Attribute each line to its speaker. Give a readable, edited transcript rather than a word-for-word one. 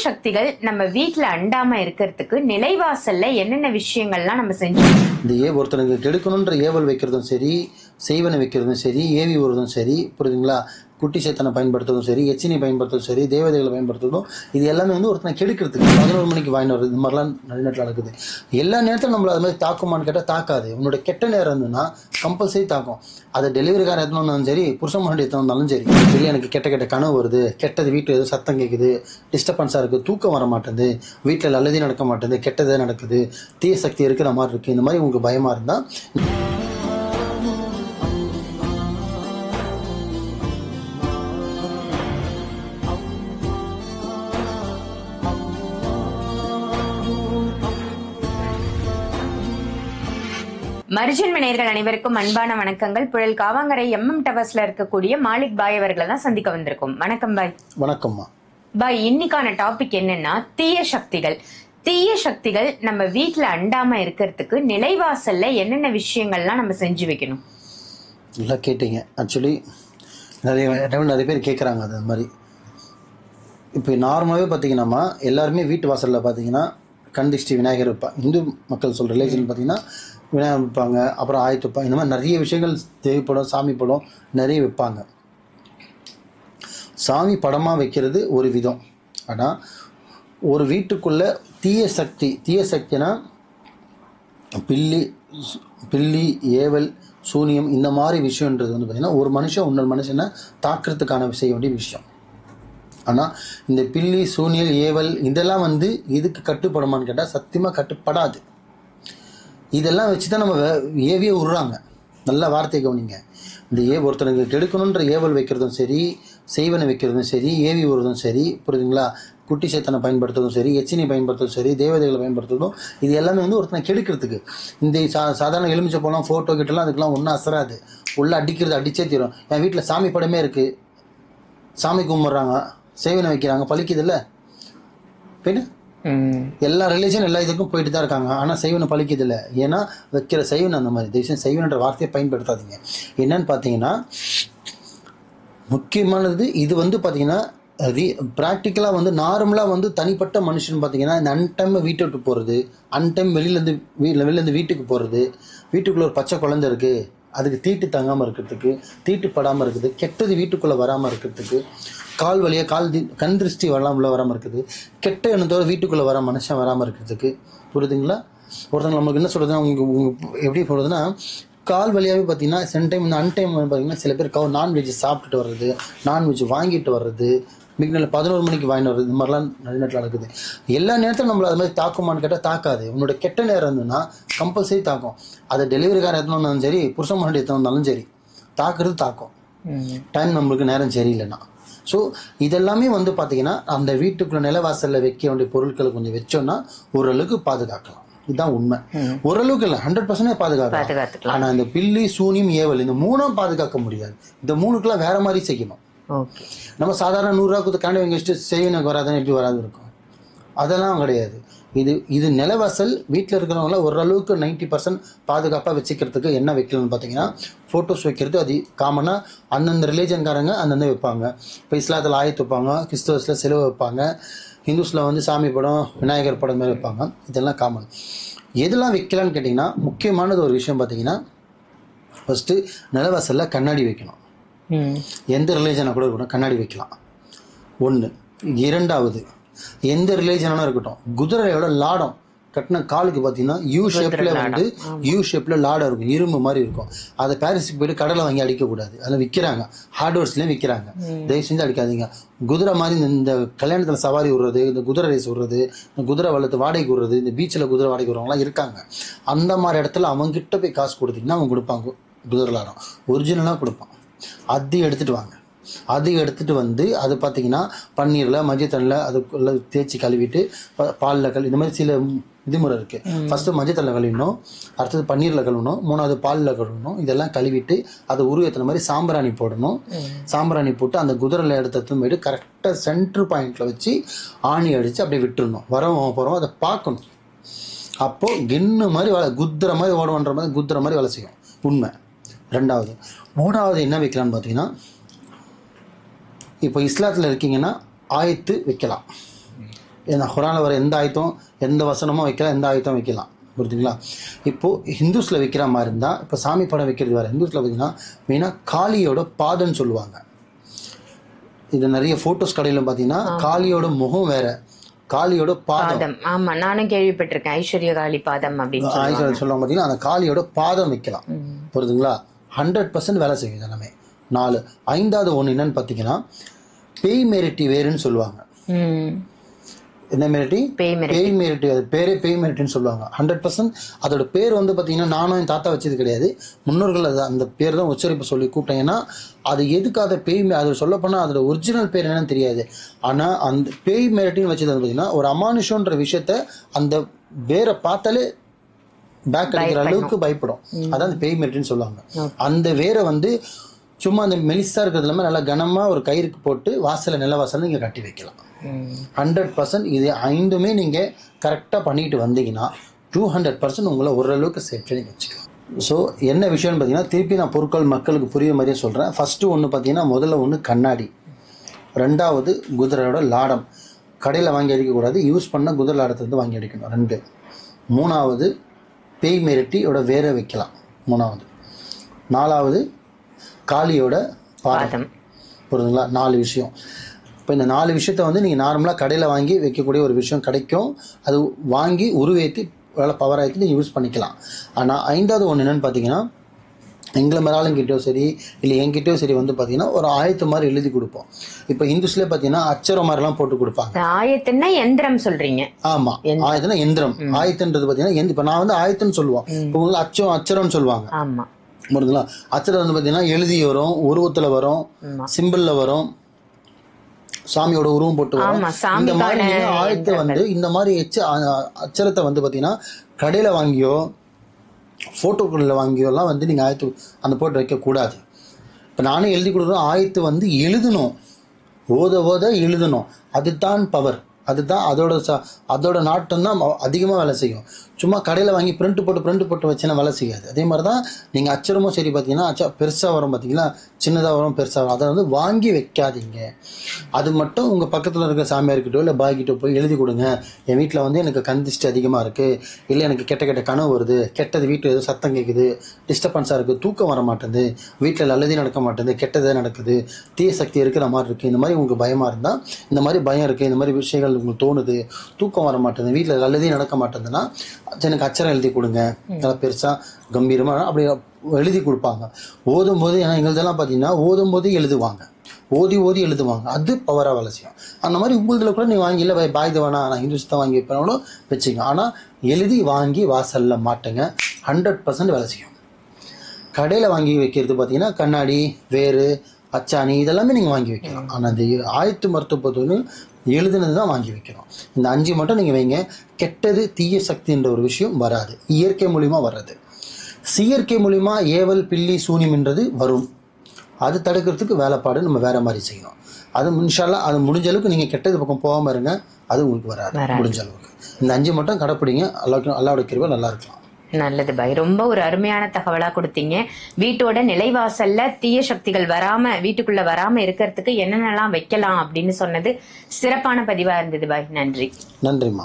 Speaker 1: சக்திகள் நம்ம வீட்டுல அண்டாம இருக்கிறதுக்கு நிலைவாசல்ல என்னென்ன விஷயங்கள்லாம் நம்ம செஞ்சோம்?
Speaker 2: இந்த ஒருத்தனுக்கு கெடுக்கணுன்ற ஏவல் வைக்கிறதும் சரி, செய்வனை வைக்கிறதும் சரி, ஏவி விடுறதும் சரி, புரியுதுங்களா? குட்டி சேத்தனை பயன்படுத்துறதும் சரி, எச்சினி பயன்படுத்துறதும் சரி, தேவதைகளை பயன்படுத்துறதும், இது எல்லாமே வந்து ஒருத்தனை கெடுக்கிறதுக்கு 11 மணிக்கு வாங்கி வருது. இந்த மாதிரிலாம் நிறைய நேரத்தில் நடக்குது. எல்லா நேரத்திலும் நம்மள அது மாதிரி தாக்குமான்னு கேட்டால் தாக்காது. உன்னோட கெட்ட நேரம் இருந்ததுன்னா கம்பல்சரி தாக்கும். அதை டெலிவரிக்காரன் எத்தனை வந்தாலும் சரி, புருஷன் மகன் எத்தனை வந்தாலும் சரி, இல்லை எனக்கு கெட்ட கெட்ட கனவு வருது, கெட்டது வீட்டில் எதுவும் சத்தம் கேட்குது, டிஸ்டர்பன்ஸாக இருக்குது, தூக்கம் வர மாட்டேங்குது, வீட்டில் நல்லதே நடக்க மாட்டேங்குது, கெட்டதே நடக்குது, தீய சக்தி இருக்கிற மாதிரி இருக்குது, இந்த மாதிரி உங்களுக்கு பயமாக இருந்தால்
Speaker 1: மருஜன்ம நேயர்கள் அனைவருக்கும் அன்பான வணக்கங்கள். புழல் காவாங்கரை MM டவர்ஸ்ல இருக்கக்கூடிய மாலிக் பாய் அவர்களை தான் சந்திக்க வந்திருக்கோம். வணக்கம் பாய்.
Speaker 2: வணக்கம்மா.
Speaker 1: பாய், இன்னைக்கான டாபிக் என்னன்னா தீய சக்திகள். தீய சக்திகள் நம்ம வீட்டுல அண்டாம இருக்கிறதுக்கு நிலைவாசல்ல என்னென்ன விஷயங்கள்லாம் நம்ம செஞ்சு வைக்கணும்?
Speaker 2: நல்லா கேட்டீங்க. ஆக்சுவலி நிறைய பேர் கேட்குறாங்க. அது மாதிரி இப்போ நார்மலாகவே பார்த்தீங்கன்னா எல்லாருமே வீட்டு வாசலில் பார்த்தீங்கன்னா கண்டிஷ்டி விநாயகர் வைப்பாங்க. இந்து மக்கள் சொல்கிற ரிலேஷன் பார்த்தீங்கன்னா விநாயகர் வைப்பாங்க, அப்புறம் ஆயத்து வைப்பாங்க. இந்த மாதிரி நிறைய விஷயங்கள் தேவைப்படும். சாமி படம் நிறைய வைப்பாங்க. சாமி படமாக வைக்கிறது ஒரு விதம். ஆனால் ஒரு வீட்டுக்குள்ளே தீய சக்தினா பில்லி ஏவல் சூனியம் இந்த மாதிரி விஷயன்றது வந்து பார்த்திங்கன்னா ஒரு மனுஷன் இன்னொரு மனுஷனை தாக்குறதுக்கான செய்ய வேண்டிய விஷயம். ஆனால் இந்த பில்லி சூனியல் ஏவல் இதெல்லாம் வந்து இதுக்கு கட்டுப்படுமான்னு கேட்டால் சத்தியமாக கட்டுப்படாது. இதெல்லாம் வச்சு தான் நம்ம ஏவியே விடுறாங்க. நல்ல வார்த்தையை கவனிங்க. இந்த ஒருத்தனுக்கு கெடுக்கணுன்ற ஏவல் வைக்கிறதும் சரி, செய்வனை வைக்கிறதும் சரி, ஏவி விடுறதும் சரி, புரியுதுங்களா? குட்டி சேத்தனை பயன்படுத்துறதும் சரி, எச்சினி பயன்படுத்துறதும் சரி, தேவதைகளை பயன்படுத்துறதும், இது எல்லாமே வந்து ஒருத்தனை கெடுக்கிறதுக்கு. இந்த சாதாரண எலுமிச்சை போலாம் ஃபோட்டோ கிட்டலாம் அதுக்கெல்லாம் ஒன்றும் அசராது. உள்ள அடிக்கிறது அடிச்சே தீரும். என் வீட்டில் சாமி படமே இருக்குது, சாமி கும்பிட்றாங்க, செய்வனை வைக்கிறாங்க, பழிக்குது இல்லை? பின்ன எல்லா ரிலேஷன் எல்லா இதுக்கும் போயிட்டு தான் இருக்காங்க. ஆனால் செய்வனை பழிக்குது இல்லை. ஏன்னா வைக்கிற செய்வனை அந்த மாதிரி. தயவுசெய்து செய்வனன்ற வார்த்தையை பயன்படுத்தாதீங்க. என்னன்னு பார்த்தீங்கன்னா முக்கியமானது இது வந்து பார்த்தீங்கன்னா ப்ராக்டிக்கலாக வந்து நார்மலாக வந்து தனிப்பட்ட மனுஷன் பார்த்தீங்கன்னா இந்த அன்டைம் வீட்டை விட்டு போகிறது, அன்டைம் வெளிலேருந்து வீட்டுக்கு போகிறது, வீட்டுக்குள்ளே ஒரு பச்சை குழந்தை இருக்குது அதுக்கு தீட்டு தங்காமல் இருக்கிறதுக்கு, தீட்டு படாமல் இருக்கிறது, கெட்டது வீட்டுக்குள்ளே வராமல் இருக்கிறதுக்கு, கால் வழியாக கண் திருஷ்டி வராமல் இருக்குது, கெட்ட எண்ணத்தோட வீட்டுக்குள்ளே வர மனுஷன் வராமல் இருக்கிறதுக்கு, புரியுதுங்களா? ஒருத்தவங்க நமக்கு என்ன சொல்கிறதுனா எப்படி சொல்கிறதுனா கால் வழியாகவே பார்த்தீங்கன்னா சென் டைம் இந்த அன்டைம் பார்த்தீங்கன்னா சில பேர் நான்வெஜ் சாப்பிட்டுட்டு வர்றது, நான்வெஜ் வாங்கிட்டு வர்றது, மிக நல்ல 11 மணிக்கு வாங்கிட்டு வர்றது, இந்த மாதிரிலாம் நிறைய நேரத்தில் நடக்குது. எல்லா நேரத்திலும் நம்மள அது மாதிரி தாக்குமான்னு கேட்டால் தாக்காது. உன்னோட கெட்ட நேரம் இருந்ததுன்னா கம்பல்சரி தாக்கும். அதை டெலிவரிக்காரன் எத்தனை வந்தாலும் சரி, புருஷன் மகன் எத்தனை வந்தாலும் சரி, தாக்குறது தாக்கும். டைம் நம்மளுக்கு நேரம் சரியில்லைன்னா. ஸோ இதெல்லாமே வந்து பார்த்தீங்கன்னா அந்த வீட்டுக்குள்ள நிலவாசலில் வைக்க வேண்டிய பொருட்களை கொஞ்சம் வச்சோன்னா ஓரளவுக்கு பாதுகாக்கலாம். இதுதான் உண்மை. ஓரளவுக்கு இல்லை, 100% பாதுகாக்கலாம். ஆனால் இந்த பில்லி சூனியம் ஏவல் இந்த மூணும் பாதுகாக்க முடியாது. இந்த மூணுக்கெல்லாம் வேற மாதிரி செய்யணும். நம்ம சாதாரண 100 ரூபா கொடுத்து காண்டி வாங்கி வச்சுட்டு செய்வனுக்கு வராதுன்னு எப்படி வராது இருக்கும்? அதெல்லாம் கிடையாது. இது நிலவாசல் வீட்டில் இருக்கிறவங்கள ஓரளவுக்கு 90% பாதுகாப்பாக வச்சுக்கிறதுக்கு என்ன வைக்கணும்னு பார்த்தீங்கன்னா ஃபோட்டோஸ் வைக்கிறது. அது காமனாக அந்தந்த ரிலீஜன்காரங்க அந்தந்த வைப்பாங்க. இப்போ இஸ்லாத்தில் ஆயத்து வைப்பாங்க, கிறிஸ்தவஸில் சிலுவை வைப்பாங்க, ஹிந்துஸில் வந்து சாமி படம் விநாயகர் படம் மாதிரி வைப்பாங்க. இதெல்லாம் காமன். எதெல்லாம் வைக்கலான்னு கேட்டிங்கன்னா முக்கியமானது ஒரு விஷயம் பார்த்தீங்கன்னா ஃபஸ்ட்டு நிலவாசலில் கண்ணாடி வைக்கணும். எந்த ரிலீஜனை கூட இருக்கட்டும் கண்ணாடி வைக்கலாம். ஒன்று. இரண்டாவது, எந்த ரிலீஜனாலும் இருக்கட்டும் குதிரையோட லாடம் கட்டின காலுக்கு பார்த்தீங்கன்னா யூ ஷேப்பில் லாடம் இருக்கும், இரும்பு மாதிரி இருக்கும். அதை பாரிஸுக்கு போய்ட்டு கடலை வாங்கி அடிக்கக்கூடாது. அதில் விற்கிறாங்க, ஹார்ட்வேர்ஸ்லேயும் விற்கிறாங்க. தயவு செஞ்சு அடிக்காதீங்க. குதிரை மாதிரி இந்த கல்யாணத்தில் சவாரி விடுறது, இந்த குதிரை ரேஸ் விடுறது, இந்த குதிரை வளர்த்து வாடகைக்கு விடுறது, இந்த பீச்சில் குதிரை வாடகை விடுறவங்களாம் இருக்காங்க. அந்த மாதிரி இடத்துல அவங்ககிட்ட போய் காசு கொடுத்தீங்கன்னா அவங்க கொடுப்பாங்க. குதிரை லாடம் ஒரிஜினலாக கொடுப்பான். அது எடுத்துகிட்டு வாங்க. அது எடுத்துகிட்டு வந்து அது பார்த்தீங்கன்னா பன்னீரில் மஞ்சள் தண்ணியில் அதுக்குள்ளே தேய்ச்சி கழுவிட்டு பாலில் இந்த மாதிரி சில விதிமுறை இருக்குது. ஃபஸ்ட்டு மஞ்சள் தண்ணியில் கழுவிடணும், அடுத்தது பன்னீரில் கழுவணும், மூணாவது பாலில் கழுவணும். இதெல்லாம் கழுவிட்டு அதை உருவேற்றின மாதிரி சாம்பிராணி போடணும். சாம்பிராணி போட்டு அந்த குதிரையில் எடுத்து போய்ட்டு கரெக்டாக சென்ட்ரு பாயிண்டில் வச்சு ஆணி அடித்து அப்படியே விட்டுருணும். போகிறோம் அதை பார்க்கணும். அப்போது கின்னு மாதிரி குதிரை மாதிரி ஓடுவன்ற மாதிரி குதிரை மாதிரி வேலை செய்யும். உண்மை. ரெண்டாவது. மூணாவது என்ன வைக்கலான்னு பார்த்தீங்கன்னா இப்போ இஸ்லாத்தில் இருக்கீங்கன்னா ஆயத்து வைக்கலாம். குரானில் வர எந்த ஆயத்தும் எந்த வசனமும் வைக்கலாம், எந்த ஆயத்தும் வைக்கலாம். புரிஞ்சுங்களா? இப்போது ஹிந்துஸில் வைக்கிற மாதிரி இருந்தால், இப்போ சாமி படம் வைக்கிறது வேறு. ஹிந்துஸில் பார்த்தீங்கன்னா மெயினாக காளியோட பாதம்னு சொல்லுவாங்க. இது நிறைய ஃபோட்டோஸ் கடையில் பார்த்தீங்கன்னா காளியோட முகம் வேற, காளியோட பாதம்.
Speaker 1: ஆமா, நானும் கேள்விப்பட்டிருக்கேன். ஐஸ்வர்ய காளி பாதம் அப்படின்னு
Speaker 2: ஐஸ்வர்யா சொல்லுவாங்க. பார்த்தீங்கன்னா அந்த காளியோட பாதம் வைக்கலாம். புரியுதுங்களா? 100% வேலை செய்யும் எல்லாமே. 4 5வது ஒன்று என்னன்னு பார்த்தீங்கன்னா பேய் மிரட்டி வேறுன்னு சொல்லுவாங்க. என்ன மிரட்டி? பேய் மிரட்டி. அது பேரே பேய் மிரட்டின்னு சொல்லுவாங்க. 100% அதோட பேர் வந்து பார்த்தீங்கன்னா நானும் என் தாத்தா வச்சது கிடையாது. முன்னோர்கள் அது அந்த பேர் தான் உச்சரிப்பு சொல்லி கூப்பிட்டேன். ஏன்னா அது எதுக்காக பேய், அது சொல்லப்போனால் அதோட ஒரிஜினல் பேர் என்னன்னு தெரியாது. ஆனால் அந்த பேய் மிரட்டின்னு வச்சது வந்து பார்த்தீங்கன்னா ஒரு அமானுஷன்ற விஷயத்த அந்த வேரை பார்த்தாலே பேக் அடிக்கிற அளவுக்கு பயப்படும். அதான் அந்த பேய் மிரட்டின்னு சொல்லுவாங்க. அந்த வேரை வந்து சும்மா அந்த மெலிசா இருக்கிறது இல்லாமல் நல்லா கனமாக ஒரு கயிறுக்கு போட்டு வாசலில் நில வாசலில் நீங்கள் கட்டி வைக்கலாம். 100% இது 5மே நீங்கள் கரெக்டாக பண்ணிட்டு வந்தீங்கன்னா 200% உங்களை ஓரளவுக்கு சேஃப்டி நீங்கள் வச்சுக்கலாம். ஸோ என்ன விஷயம்னு பார்த்தீங்கன்னா திருப்பி நான் பொருட்கள் மக்களுக்கு புரிய மாதிரியே சொல்கிறேன். ஃபஸ்ட்டு ஒன்று பார்த்தீங்கன்னா முதல்ல ஒன்று கண்ணாடி, 2வது குதிரையோட லாடம். கடையில் வாங்கி அடிக்கக்கூடாது, யூஸ் பண்ண குதிரை லாடத்தை வாங்கி அடிக்கணும். 2 3வது பேய் மிரட்டியோட வேற வைக்கலாம். 3வது 4வது காளியோட பாதம். புரியுதுங்களா? 4 விஷயம். இப்போ இந்த 4 விஷயத்த வந்து நீங்கள் நார்மலாக கடையில் வாங்கி வைக்கக்கூடிய ஒரு விஷயம் கிடைக்கும். அது வாங்கி உருவேற்றி வேலை பவர் ஆகிட்டு நீங்கள் யூஸ் பண்ணிக்கலாம். ஆனால் 5வது ஒன்று என்னென்னு பார்த்தீங்கன்னா எங்களை மேலாளுங்கிட்டயோ சரி இல்லை என்கிட்டயோ சரி வந்து பார்த்தீங்கன்னா ஒரு ஆயத்து மாதிரி எழுதி கொடுப்போம். இப்போ இந்துஸ்லேயே பார்த்தீங்கன்னா அச்சரம் மாதிரிலாம் போட்டு கொடுப்பாங்க.
Speaker 1: ஆயத்துன்னா எந்திரம் சொல்கிறீங்க? ஆமாம்,
Speaker 2: ஆயத்துனா எந்திரம். ஆயத்துன்றது பார்த்தீங்கன்னா இப்போ நான் வந்து ஆயத்துன்னு சொல்லுவோம். இப்போ உங்களுக்கு அச்சரம்னு சொல்லுவாங்க.
Speaker 1: ஆமாம்,
Speaker 2: புரியுதுங்களா? அச்சரம் வந்து பார்த்தீங்கன்னா எழுதி வரும், உருவத்தில் வரும், சிம்பிளில் வரும், சாமியோட உருவம் போட்டு வரும். இந்த மாதிரி ஆயத்தை வந்து இந்த மாதிரி அச்சரத்தை வந்து பார்த்தீங்கன்னா கடையில் வாங்கியோ ஃபோட்டோக்களில் வாங்கியோ எல்லாம் வந்து நீங்கள் ஆயத்து அந்த போட்டு வைக்கக்கூடாது. இப்போ நானே எழுதி கொடுக்குறோம். ஆயத்து வந்து எழுதணும், ஓத எழுதணும். அதுதான் பவர். அதுதான் அதோட நாட்டம் தான் அதிகமாக வேலை செய்யும். சும்மா கடையில் வாங்கி பிரிண்ட் போட்டு வச்சுன்னா வேலை செய்யாது. அதே மாதிரி தான் நீங்கள் அச்சரமும் சரி பார்த்தீங்கன்னா பெருசாக வரும், பார்த்தீங்களா? சின்னதாக வரும், பெருசாக வரும். அதை வந்து வாங்கி வைக்காதீங்க. அது மட்டும் உங்கள் பக்கத்தில் இருக்கிற சாமியார்கிட்டோ இல்லை பாய்கிட்ட போய் எழுதி கொடுங்க. என் வீட்டில் வந்து எனக்கு கந்திஷ்டி அதிகமாக இருக்குது, இல்லை எனக்கு கெட்ட கனவு வருது, கெட்டது வீட்டில் ஏதோ சத்தம் கேட்குது, டிஸ்டர்பன்ஸாக இருக்குது, தூக்கம் வர மாட்டேது, வீட்டில் நல்லதே நடக்க மாட்டேது, கெட்டதே நடக்குது, தீய சக்தி இருக்கிற மாதிரி இருக்குது, இந்த மாதிரி உங்களுக்கு பயமாக இருந்தால், இந்த மாதிரி பயம் இருக்குது, இந்த மாதிரி விஷயங்கள் உங்களுக்கு தோணுது, தூக்கம் வர மாட்டேங்குது, வீட்டில் நல்லதே நடக்க மாட்டேங்குதுன்னா எனக்கு அச்சரம் எழுதி கொடுங்க. நல்லா பெருசாக கம்பீரமாக அப்படி எழுதி கொடுப்பாங்க. ஓதும்போது ஏன்னா எங்களுதெல்லாம் பார்த்தீங்கன்னா ஓதும்போது எழுதுவாங்க, ஓதி எழுதுவாங்க. அது பவராக வேலை செய்யும். அந்த மாதிரி உங்களுதில் கூட நீங்கள் வாங்கி இல்லை பாய்து வேணா நான் ஹிந்துஸ் தான் வாங்கி வைப்பேனாலும் வச்சுங்க. ஆனால் எழுதி வாங்கி வாசலில் மாட்டுங்க. 100% வேலை செய்யும். கடையில் வாங்கி வைக்கிறது பார்த்தீங்கன்னா கண்ணாடி, வேறு, அச்சாணி இதெல்லாமே நீங்கள் வாங்கி வைக்கலாம். ஆனால் அந்த ஆயத்து மருத்துவ எழுதுனது தான் வாங்கி வைக்கணும். இந்த 5 மட்டும் நீங்கள் வைங்க. கெட்டது தீய சக்தின்ற ஒரு விஷயம் வராது. இயற்கை மூலிமா வர்றது. செயற்கை மூலிமா ஏவல் பில்லி சூனியம்ன்றது வரும். அது தடுக்கிறதுக்கு வேலைப்பாடு நம்ம வேற மாதிரி செய்யணும். அது இன்ஷால்லா அது முடிஞ்ச அளவுக்கு நீங்கள் கெட்டது பக்கம் போகாமல் இருங்க. அது உங்களுக்கு வராது முடிஞ்ச அளவுக்கு. இந்த 5 மட்டும் கடைப்பிடிங்க. அல்லாவோட கிருபை நல்லா இருக்கலாம்.
Speaker 1: நல்லது பாய், ரொம்ப ஒரு அருமையான தகவலா கொடுத்தீங்க. வீட்டோட நிலைவாசல்ல தீய சக்திகள் வராம வீட்டுக்குள்ள வராம இருக்கிறதுக்கு என்னென்னலாம் வைக்கலாம் அப்படின்னு சொன்னது சிறப்பான பதிவா இருந்தது பாய். நன்றி.
Speaker 2: நன்றிம்மா.